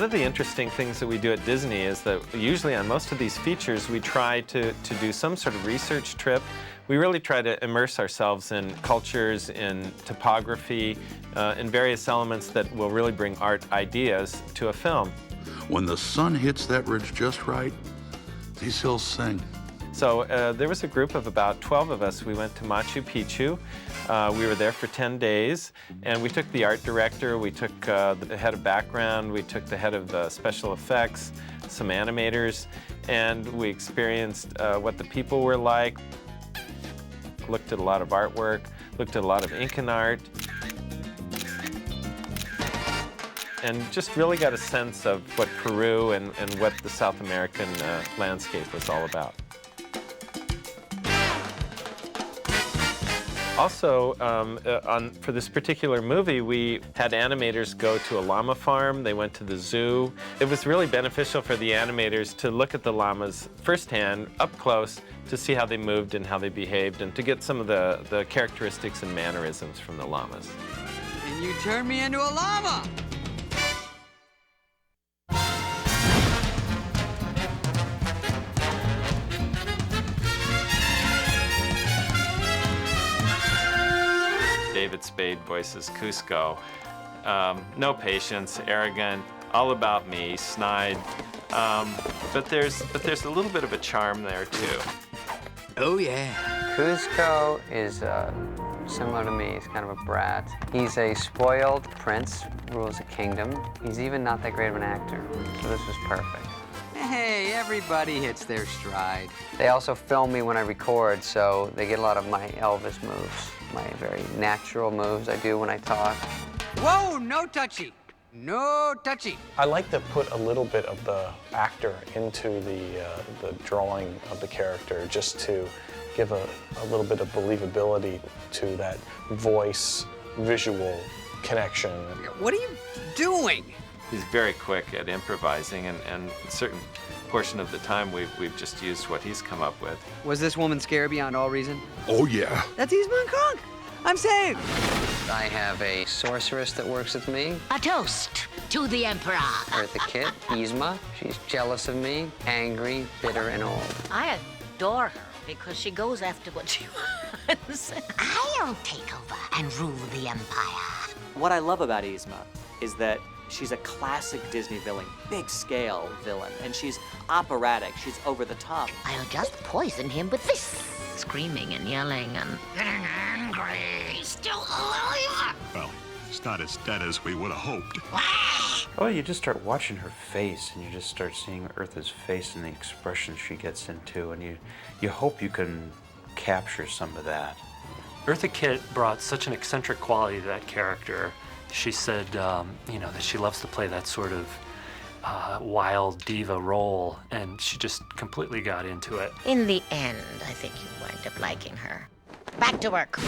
One of the interesting things that we do at Disney is that usually on most of these features we try to do some sort of research trip. We really try to immerse ourselves in cultures, in topography, in various elements that will really bring art ideas to a film. When the sun hits that ridge just right, these hills sing. So there was a group of about 12 of us. We went to Machu Picchu. We were there for 10 days, and we took the art director, we took the head of background, we took the head of special effects, some animators, and we experienced what the people were like, looked at a lot of artwork, looked at a lot of Incan art, and just really got a sense of what Peru and what the South American landscape was all about. Also, for this particular movie, we had animators go to a llama farm. They went to the zoo. It was really beneficial for the animators to look at the llamas firsthand, up close, to see how they moved and how they behaved, and to get some of the characteristics and mannerisms from the llamas. And you turned me into a llama! David Spade voices Cusco. No patience, arrogant, all about me, snide. But there's a little bit of a charm there too. Oh yeah. Cusco is similar to me. He's kind of a brat. He's a spoiled prince, rules a kingdom. He's even not that great of an actor, so this was perfect. Hey, everybody hits their stride. They also film me when I record, so they get a lot of my Elvis moves, my very natural moves I do when I talk. Whoa, no touchy. No touchy. I like to put a little bit of the actor into the drawing of the character, just to give a little bit of believability to that voice visual connection. What are you doing? He's very quick at improvising, and a certain portion of the time we've just used what he's come up with. Was this woman scared beyond all reason? Oh, yeah. That's Eastman Kronk. I'm saved. I have a sorceress that works with me, A toast to the Emperor. Eartha Kitt, Yzma. She's jealous of me, angry, bitter, and old. I adore her because she goes after what she wants. I'll take over and rule the Empire. What I love about Yzma is that she's a classic Disney villain, big scale villain, and she's operatic, she's over the top. I'll just poison him with this. Screaming and yelling and getting angry. He's still alive. Well, it's not as dead as we would have hoped. Oh, you just start watching her face, and you just start seeing Eartha's face and the expression she gets into, and you hope you can capture some of that. Eartha Kitt brought such an eccentric quality to that character. She said, you know, that she loves to play that sort of wild diva role, and she just completely got into it. In the end, I think you wind up liking her. Back to work.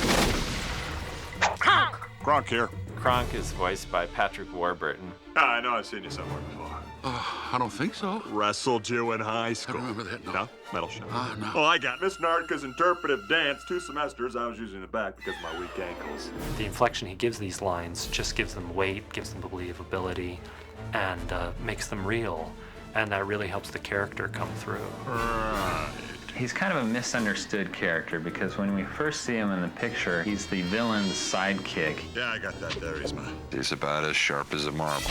Kronk! Kronk here. Kronk is voiced by Patrick Warburton. I know I've seen you somewhere before. I don't think so. Wrestled you in high school. I don't remember that, no. No? Metal show. No. Oh, I got Miss Nardka's interpretive dance 2 semesters. I was using the back because of my weak ankles. The inflection he gives these lines just gives them weight, gives them believability, and makes them real. And that really helps the character come through. Right. He's kind of a misunderstood character because when we first see him in the picture, he's the villain's sidekick. Yeah, I got that there, Yzma. He's about as sharp as a marble.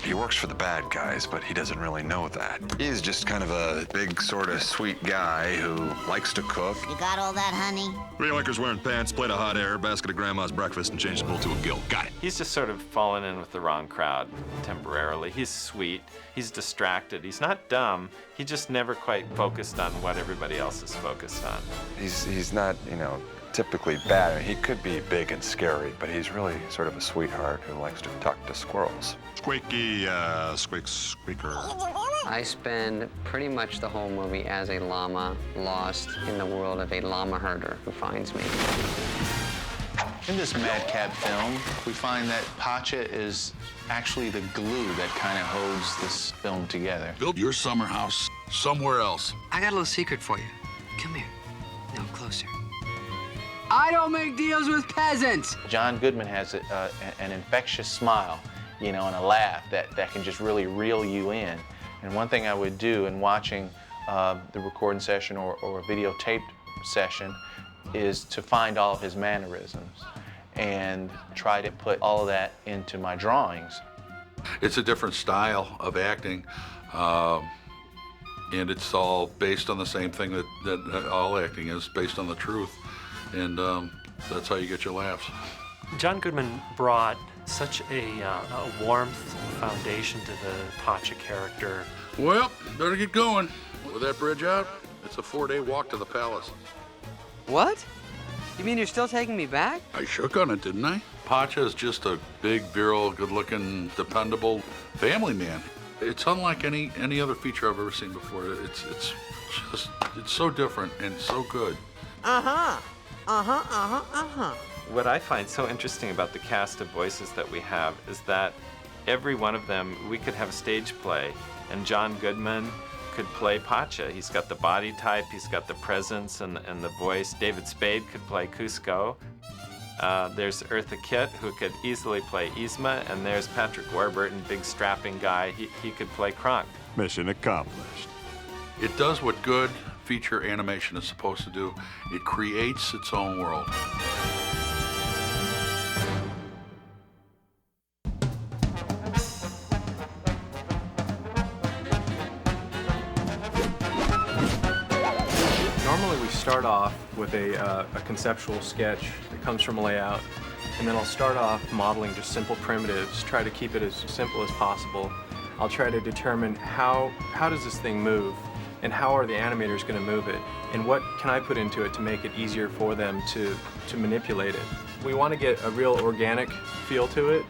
He works for the bad guys, but he doesn't really know that. He's just kind of a big, sort of sweet guy who likes to cook. You got all that, honey? 3 oinkers wearing pants, plate of hot air, basket of grandma's breakfast, and change the bull to a gill. Got it. He's just sort of fallen in with the wrong crowd temporarily. He's sweet, he's distracted, he's not dumb, he just never quite focused on what everybody else is focused on. He's not, you know, typically bad. I mean, he could be big and scary, but he's really sort of a sweetheart who likes to talk to squirrels. Squeaky, squeaker. I spend pretty much the whole movie as a llama, lost in the world of a llama herder who finds me. In this madcap film, we find that Pacha is actually the glue that kind of holds this film together. Build your summer house somewhere else. I got a little secret for you. Come here. No, closer. I don't make deals with peasants. John Goodman has an infectious smile. you know, and a laugh that can just really reel you in. And one thing I would do in watching the recording session or a videotaped session is to find all of his mannerisms and try to put all of that into my drawings. It's a different style of acting, and it's all based on the same thing that all acting is, based on the truth, and that's how you get your laughs. John Goodman brought such a warmth foundation to the Pacha character. Well, better get going. With that bridge out, it's a 4-day walk to the palace. What? You mean you're still taking me back? I shook on it, didn't I? Pacha is just a big, virile, good-looking, dependable family man. It's unlike any other feature I've ever seen before. It's so different and so good. What I find so interesting about the cast of voices that we have is that every one of them, we could have a stage play, and John Goodman could play Pacha. He's got the body type, he's got the presence and the voice. David Spade could play Cusco. There's Eartha Kitt, who could easily play Yzma, and there's Patrick Warburton, big strapping guy. He could play Kronk. Mission accomplished. It does what good feature animation is supposed to do. It creates its own world. Normally we start off with a conceptual sketch that comes from a layout, and then I'll start off modeling just simple primitives, try to keep it as simple as possible. I'll try to determine how does this thing move, and how are the animators going to move it, and what can I put into it to make it easier for them to manipulate it. We want to get a real organic feel to it,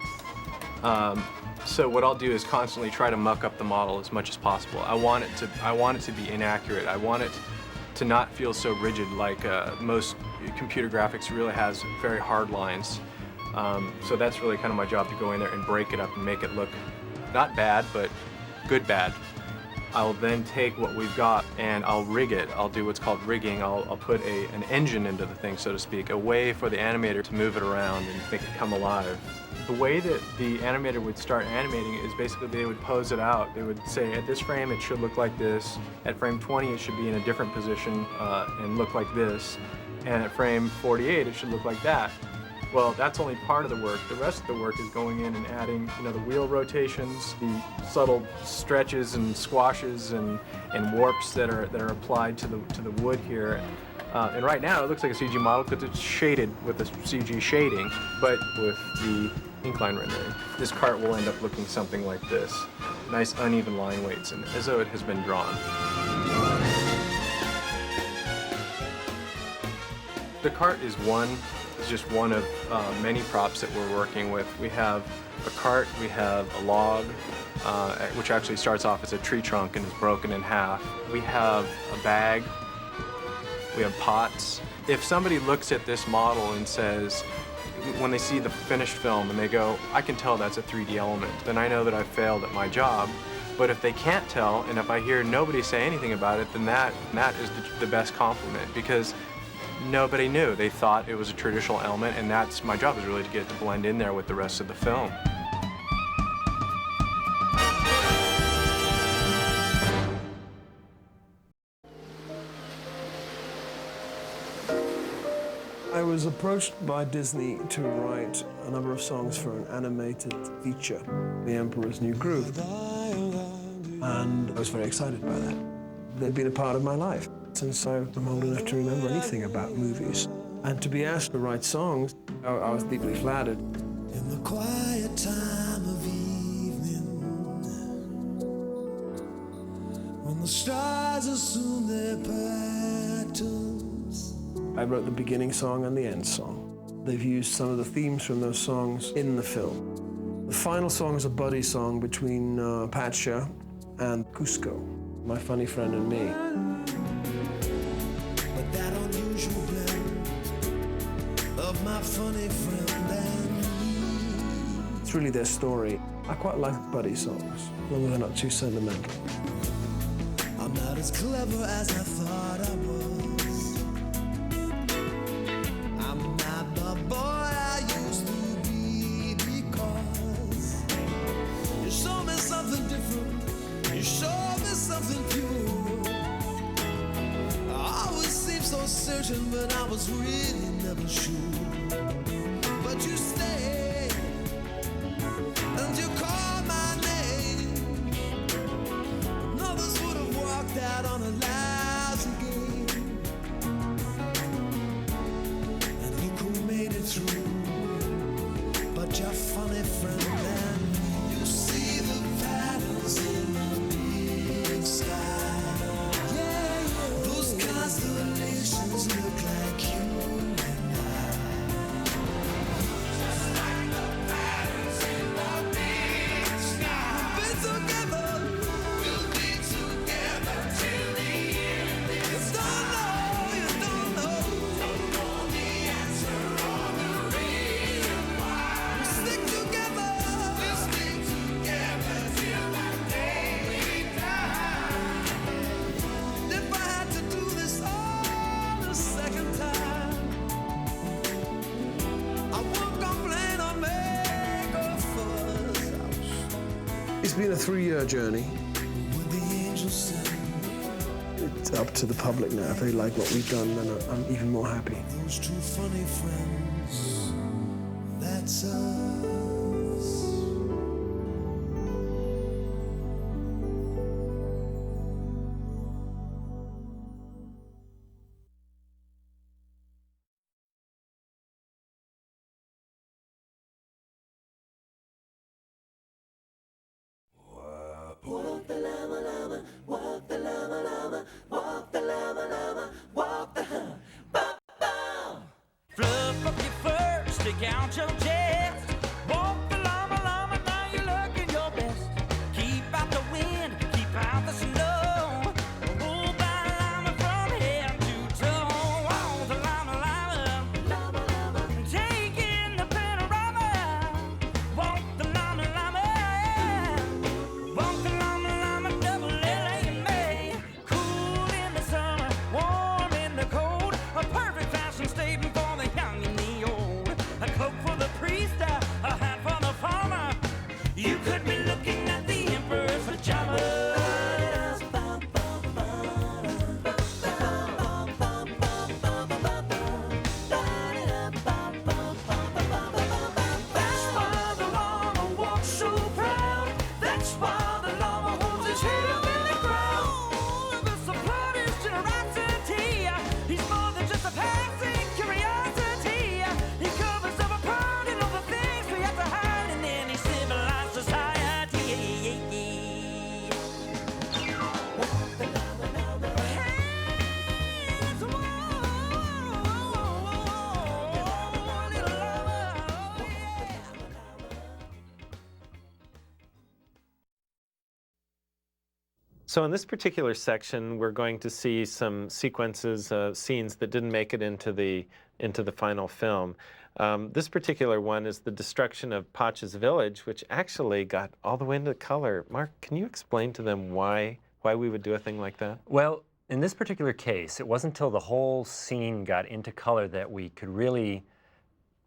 so what I'll do is constantly try to muck up the model as much as possible. I want it to be inaccurate. I want it to not feel so rigid like most computer graphics really has very hard lines. So that's really kind of my job, to go in there and break it up and make it look not bad, but good bad. I'll then take what we've got and I'll rig it. I'll do what's called rigging. I'll put an engine into the thing, so to speak, a way for the animator to move it around and make it come alive. The way that the animator would start animating is basically they would pose it out. They would say, at this frame it should look like this, at frame 20 it should be in a different position and look like this, and at frame 48 it should look like that. Well, that's only part of the work. The rest of the work is going in and adding, the wheel rotations, the subtle stretches and squashes and warps that are applied to the wood here. And right now it looks like a CG model because it's shaded with the CG shading, but with the incline rendering, this cart will end up looking something like this. Nice uneven line weights, and as though it has been drawn. The cart is just one of many props that we're working with. We have a cart, we have a log, which actually starts off as a tree trunk and is broken in half. We have a bag, we have pots. If somebody looks at this model and says, when they see the finished film and they go, I can tell that's a 3D element, then I know that I've failed at my job. But if they can't tell, and if I hear nobody say anything about it, then that is the best compliment, because nobody knew. They thought it was a traditional element, and that's my job, is really to get it to blend in there with the rest of the film. I was approached by Disney to write a number of songs for an animated feature, The Emperor's New Groove, and I was very excited by that. They'd been a part of my life, and so I'm old enough to remember anything about movies. And to be asked to write songs, I was deeply flattered. In the quiet time of evening, when the stars assume their patterns. I wrote the beginning song and the end song. They've used some of the themes from those songs in the film. The final song is a buddy song between Pacha and Cusco, my funny friend and me. But that unusual blend of my funny friend and me. It's really their story. I quite like buddy songs, as long as they're not too sentimental. I'm not as clever as I thought I was. I'm not the boy I used to be, because certain, but I was really never sure. But you stayed, and you called my name. And others would have walked out on a lousy game. And look who made it through. But your funny friend, man, you see the patterns in the big sky. Yeah, those constellations look like you and I. Just like the patterns in the big sky. We've been together, we'll be together till the end. You don't know the answer or the reason why. We'll stick together till that day we die. If I had to do this all a second time, I won't complain or make a fuss. It's been a 3-year journey. When the angels sing, It's up to the public now. If they like what we've done, then I'm even more happy. those two funny friends, that's us. Walk the llama, llama, walk the llama, llama, walk the llama, llama, walk the ba-ba. Fluff up your fur, stick out your chest. Walk the llama, llama, now you're looking your best. Keep out the wind, keep out the snow. Hold that llama from head to toe. Walk the llama, llama, llama, llama. Take in the panorama. Walk the llama, llama. Walk the llama, llama, double L-A-M-A. Cool in the summer, warm in the cold. A perfect fashion statement for the young and the old. A coat for the priest, a hat for the farmer. You could be looking at the emperor's pajamas. That's why the llama walks so proud. That's why the llama holds his head up in the ground. The support is generosity. He's more than just a passing curiosity. He covers up a part in all the things we have to hide, and then he civilized society. Walk the llama, llama. Hey, that's a little llama. So in this particular section, we're going to see some sequences, scenes that didn't make it into the final film. This particular one is the destruction of Pacha's village, which actually got all the way into color. Mark, can you explain to them why we would do a thing like that? Well, in this particular case, it wasn't until the whole scene got into color that we could really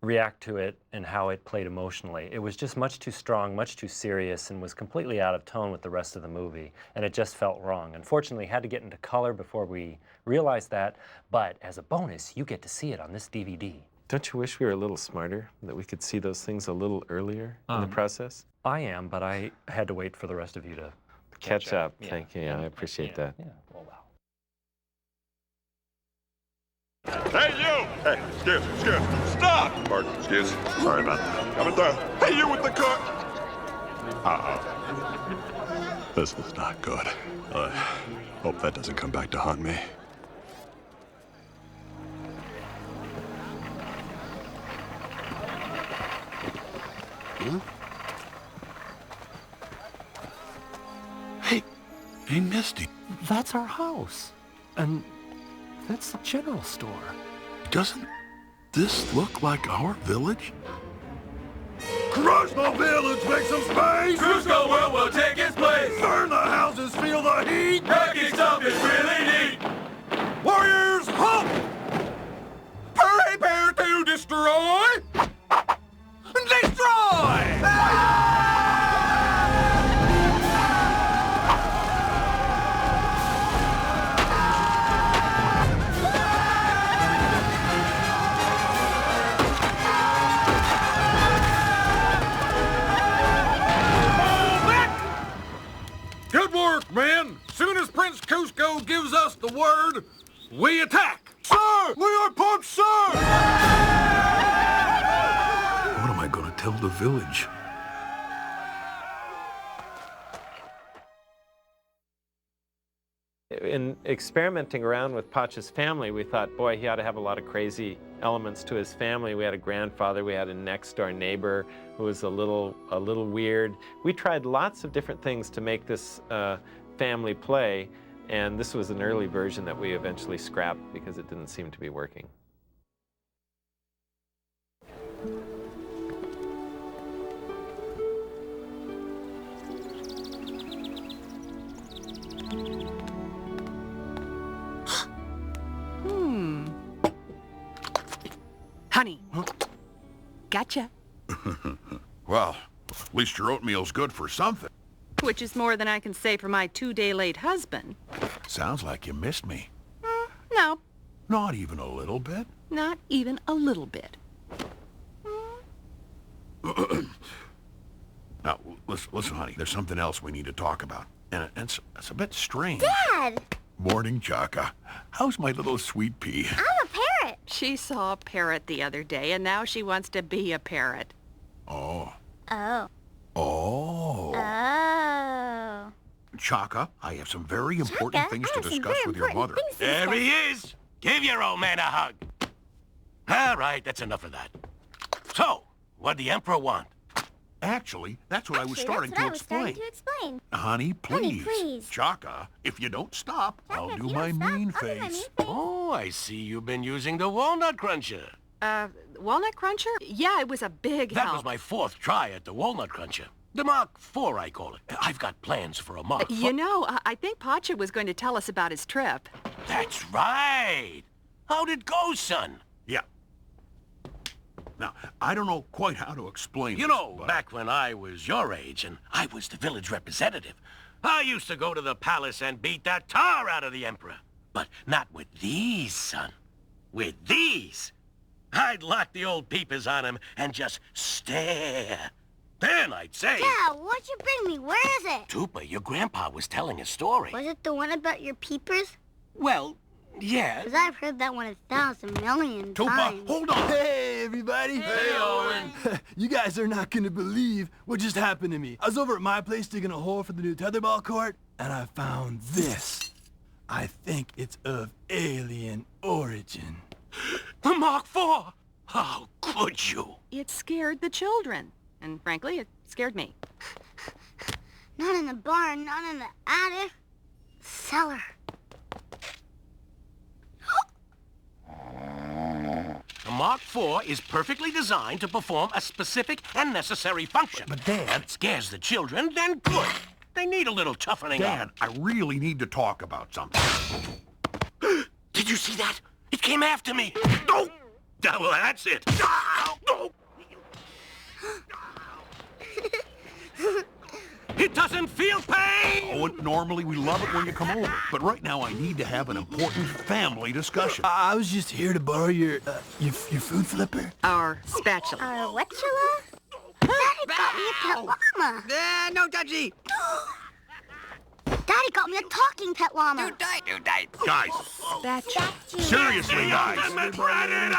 react to it and how it played emotionally. It was just much too strong, much too serious, and was completely out of tone with the rest of the movie, and it just felt wrong. Unfortunately, had to get into color before we realized that, but as a bonus, you get to see it on this DVD. Don't you wish we were a little smarter, that we could see those things a little earlier in the process? I am, but I had to wait for the rest of you to Catch up. Yeah. Thank you. Yeah, I appreciate that. Yeah. Well, wow. Hey, you! Hey, excuse, stop! Pardon, excuse. Sorry about that. Coming through. Hey, you with the car! Uh-oh. This is not good. I hope that doesn't come back to haunt me. Huh? Hey, Misty. That's our house. And that's the general store. Doesn't this look like our village? Crush the village, make some space! Cusco World will take its place! Burn the houses, feel the heat! Wrecking stuff is really neat! Warriors, halt! Prepare to destroy! Destroy! word, we attack! Sir! We are pumped, sir! What am I gonna tell the village? In experimenting around with Pacha's family, we thought, boy, he ought to have a lot of crazy elements to his family. We had a grandfather, we had a next-door neighbor who was a little weird. We tried lots of different things to make this family play, and this was an early version that we eventually scrapped because it didn't seem to be working. Honey. Gotcha. Well, at least your oatmeal's good for something. Which is more than I can say for my 2-day late husband. Sounds like you missed me. No, Not even a little bit? not even a little bit. Now, listen, honey, there's something else we need to talk about. And it's a bit strange. Dad! Morning, Chaka. How's my little sweet pea? I'm a parrot. She saw a parrot the other day, and now she wants to be a parrot. Oh. Oh. Oh. Oh. Chaka, I have some very important things to discuss with your mother. There he is. Give your old man a hug. All right, that's enough of that. So, what'd the Emperor want? Actually, that's what I was starting to explain. Honey, please. Chaka, if you don't stop, I'll do my mean face. Oh, I see you've been using the walnut cruncher. Walnut cruncher? Yeah, it was a big That help. was my 4th try at the walnut cruncher. The Mark IV, I call it. I've got plans for a Mark You know, I think Pacha was going to tell us about his trip. That's right. How'd it go, son? Yeah. Now, I don't know quite how to explain You this, know, but back when I was your age and I was the village representative, I used to go to the palace and beat the tar out of the Emperor. But not with these, son. With these. I'd lock the old peepers on him and just stare. Then I'd say... Dad, what'd you bring me? Where is it? Tupa, your grandpa was telling a story. Was it the one about your peepers? Well, yeah. Because I've heard that one 1,000,000,000 times. hold on. Hey, everybody. Hey, Owen. You guys are not gonna believe what just happened to me. I was over at my place digging a hole for the new tetherball court, and I found this. I think it's of alien origin. The Mark IV! How could you? It scared the children. And frankly, it scared me. Not in the barn, not in the attic. Cellar. The Mark IV is perfectly designed to perform a specific and necessary function. But, Dad... It scares the children, then good. They need a little toughening Dad, up. I really need to talk about something. Did you see that? It came after me. No! Well, that's it. No! It doesn't feel pain! Oh, and normally we love it when you come over. But right now I need to have an important family discussion. I was just here to borrow your food flipper. Our spatula. Our whatula? Daddy got me a pet llama. No touchy. Daddy got me a talking pet llama. Too tight. Guys, Spatula. seriously, guys. Ultimate predator!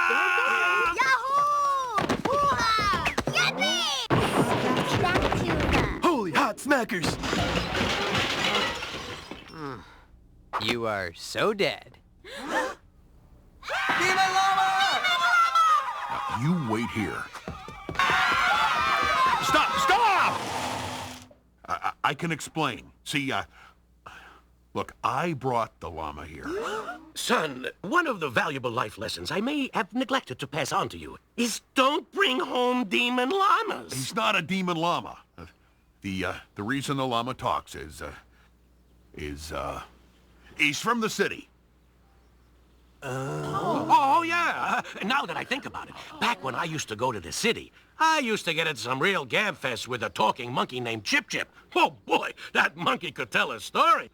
Yahoo! Hoo-ha! Yippee! Spatula. Holy hot smackers! You are so dead. Now, you wait here. Stop! I can explain. See, look, I brought the llama here. Son, one of the valuable life lessons I may have neglected to pass on to you is don't bring home demon llamas. He's not a demon llama. The reason the llama talks is he's from the city. Oh, yeah. Now that I think about it, back when I used to go to the city, I used to get at some real gabfest with a talking monkey named Chip Chip. Oh, boy, that monkey could tell a story.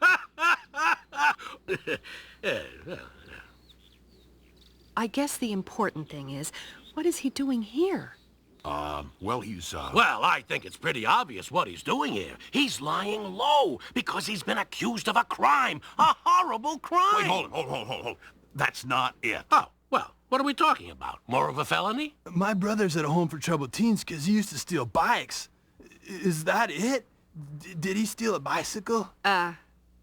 I guess the important thing is, what is he doing here? Well, he's, Well, I think it's pretty obvious what he's doing here. He's lying low because he's been accused of a crime. A horrible crime. Wait, hold. That's not it. Oh, well, what are we talking about? More of a felony? My brother's at a home for troubled teens because he used to steal bikes. Is that it? Did he steal a bicycle?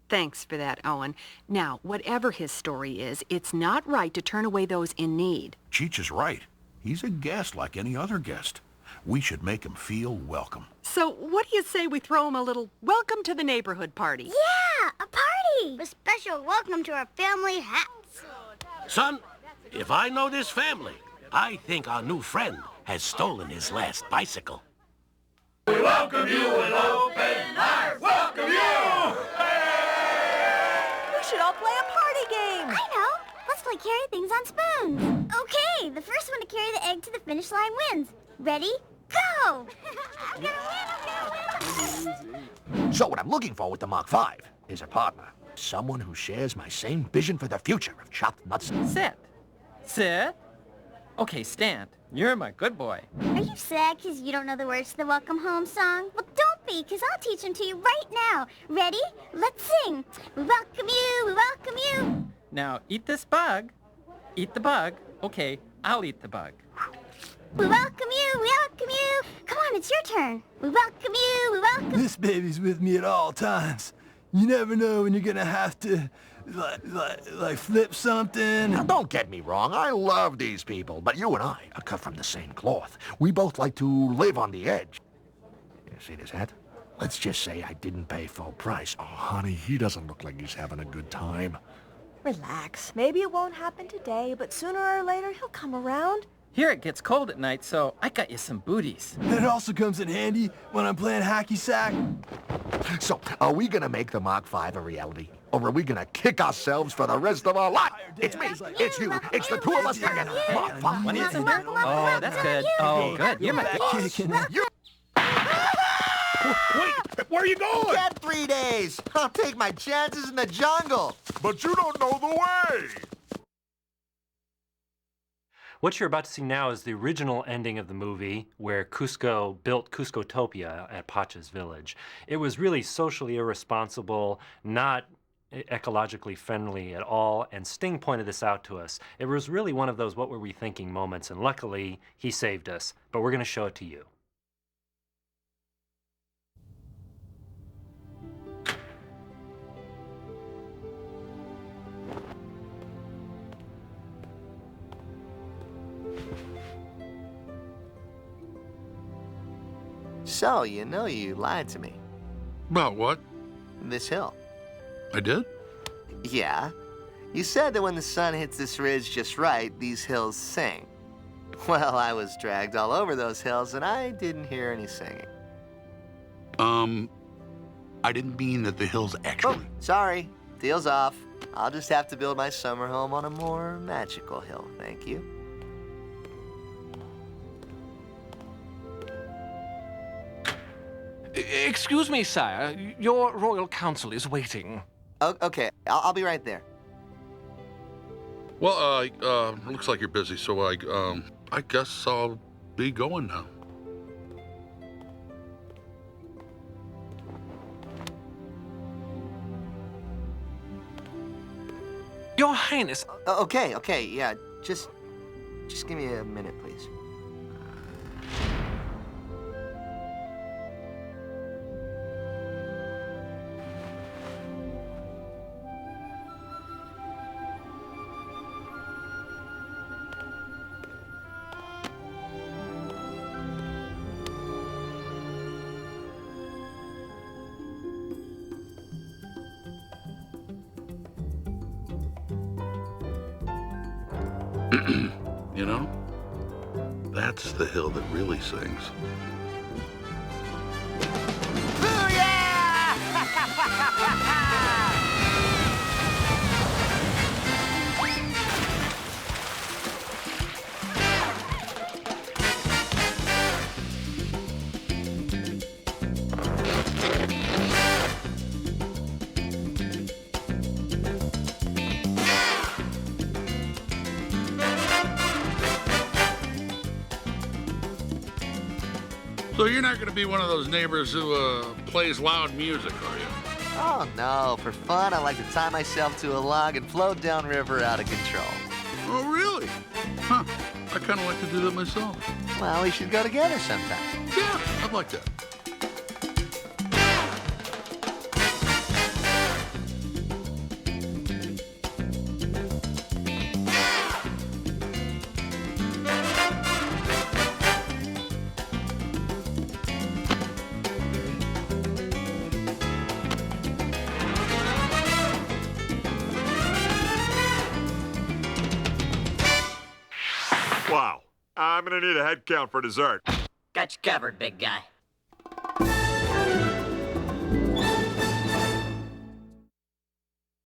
Thanks for that, Owen. Now, whatever his story is, it's not right to turn away those in need. Cheech is right. He's a guest like any other guest. We should make him feel welcome. So what do you say we throw him a little welcome to the neighborhood party? Yeah, a party! A special welcome to our family hats. Son, if I know this family, I think our new friend has stolen his last bicycle. We welcome you with open arms. Welcome you! We should all play a party game. I know. Let's play carry things on spoons. Okay, the first one to carry the egg to the finish line wins. Ready? Go! I'm gonna win. So what I'm looking for with the Mark V is a partner. Someone who shares my same vision for the future of chopped nuts. Sit. Okay, stand. You're my good boy. Are you sad because you don't know the words to the Welcome Home song? Well, don't be, because I'll teach them to you right now. Ready? Let's sing. We welcome you, we welcome you. Now, eat this bug. Eat the bug. Okay, I'll eat the bug. We welcome you, we welcome you. Come on, it's your turn. We welcome you, we welcome... This baby's with me at all times. You never know when you're gonna have to, like flip something. Now, don't get me wrong. I love these people, but you and I are cut from the same cloth. We both like to live on the edge. You see this hat? Let's just say I didn't pay full price. Oh, honey, he doesn't look like he's having a good time. Relax. Maybe it won't happen today, but sooner or later he'll come around. Here it gets cold at night, so I got you some booties. It also comes in handy when I'm playing hacky sack. So, are we gonna make the Mark V a reality? Or are we gonna kick ourselves for the rest of our life? It's me, it's you, it's the two of us together. Mark V. Oh, that's good. Oh, good. You're my kicking. Wait, where are you going? Get 3 days. I'll take my chances in the jungle. But you don't know the way. What you're about to see now is the original ending of the movie where Cusco built Cuscotopia at Pacha's village. It was really socially irresponsible, not ecologically friendly at all, and Sting pointed this out to us. It was really one of those what were we thinking moments, and luckily he saved us, but we're going to show it to you. So, you know you lied to me. About what? This hill. I did? Yeah. You said that when the sun hits this ridge just right, these hills sing. Well, I was dragged all over those hills, and I didn't hear any singing. I didn't mean that the hills actually... Oh, sorry. Deal's off. I'll just have to build my summer home on a more magical hill, thank you. Excuse me, sire. Your royal council is waiting. Oh, okay, I'll be right there. Well, looks like you're busy, so I guess I'll be going now. Your Highness. Okay, yeah, just give me a minute, please. You know, that's the hill that really sings. So you're not going to be one of those neighbors who plays loud music, are you? Oh, no. For fun, I like to tie myself to a log and float downriver out of control. Oh, really? Huh. I kind of like to do that myself. Well, we should go together sometime. Yeah, I'd like that. Wow. I'm gonna need a head count for dessert. Got you covered, big guy.